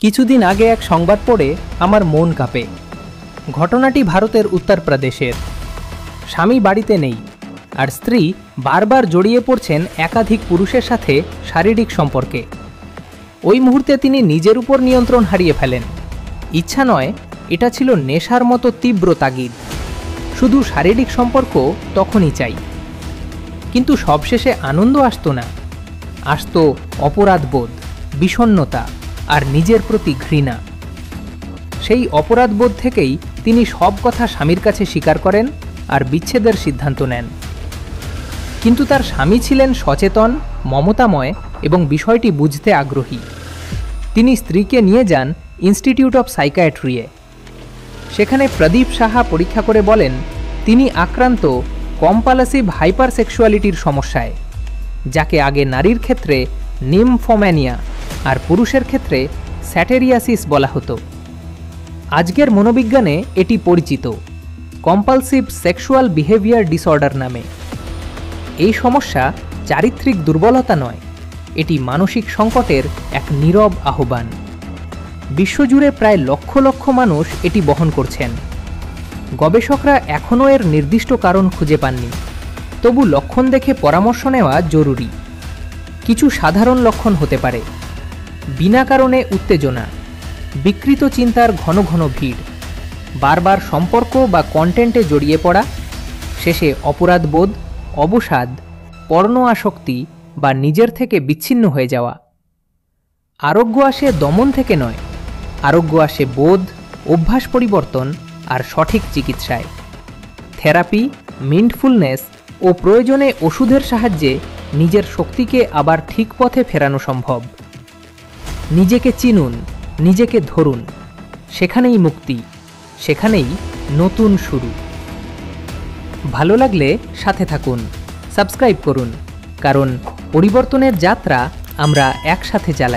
কিছুদিন আগে এক সংবাদ পড়ে আমার মন কাঁপে। ঘটনাটি ভারতের উত্তরপ্রদেশের। স্বামী বাড়িতে নেই আর স্ত্রী বারবার জড়িয়ে পড়ছেন একাধিক পুরুষের সাথে শারীরিক সম্পর্কে। ওই মুহূর্তে তিনি নিজের উপর নিয়ন্ত্রণ হারিয়ে ফেলেন। ইচ্ছা নয়, এটা ছিল নেশার মতো তীব্র তাগিদ। শুধু শারীরিক সম্পর্ক তখনই চাই। কিন্তু সবশেষে আনন্দ আসতো না, আসতো অপরাধবোধ, বিষণ্ণতা আর নিজের প্রতি ঘৃণা। সেই অপরাধবোধ থেকেই তিনি সব কথা স্বামীর কাছে স্বীকার করেন আর বিচ্ছেদের সিদ্ধান্ত নেন। কিন্তু তার স্বামী ছিলেন সচেতন, মমতাময় এবং বিষয়টি বুঝতে আগ্রহী। তিনি স্ত্রীকে নিয়ে যান ইনস্টিটিউট অফ সাইকিয়াট্রিয়ে। সেখানে প্রদীপ সাহা পরীক্ষা করে বলেন তিনি আক্রান্ত কম্পালসিভ হাইপারসেক্সুয়ালিটির সমস্যায়, যাকে আগে নারীর ক্ষেত্রে নিমফোম্যানিয়া আর পুরুষের ক্ষেত্রে স্যাটেরিয়াসিস বলা হতো। আজকের মনোবিজ্ঞানে এটি পরিচিত কম্পালসিভ সেক্সুয়াল বিহেভিয়ার ডিসঅর্ডার নামে। এই সমস্যা চারিত্রিক দুর্বলতা নয়, এটি মানসিক সংকটের এক নীরব আহ্বান। বিশ্বজুড়ে প্রায় লক্ষ লক্ষ মানুষ এটি বহন করছেন। গবেষকরা এখনও এর নির্দিষ্ট কারণ খুঁজে পাননি, তবু লক্ষণ দেখে পরামর্শ নেওয়া জরুরি। কিছু সাধারণ লক্ষণ হতে পারে: বিনা কারণে উত্তেজনা, বিকৃত চিন্তার ঘন ঘন ভিড়, বারবার সম্পর্ক বা কন্টেন্টে জড়িয়ে পড়া, শেষে অপরাধবোধ, অবসাদ, পর্ণ আসক্তি বা নিজের থেকে বিচ্ছিন্ন হয়ে যাওয়া। আরোগ্য আসে দমন থেকে নয়, আরোগ্য আসে বোধ, অভ্যাস পরিবর্তন আর সঠিক চিকিৎসায়। থেরাপি, মাইন্ডফুলনেস ও প্রয়োজনে ওষুধের সাহায্যে নিজের শক্তিকে আবার ঠিক পথে ফেরানো সম্ভব। নিজেকে চিনুন, নিজেকে ধরুন, সেখানেই মুক্তি, সেখানেই নতুন শুরু। ভালো লাগলে সাথে থাকুন, সাবস্ক্রাইব করুন, কারণ পরিবর্তনের যাত্রা আমরা একসাথে চালাই।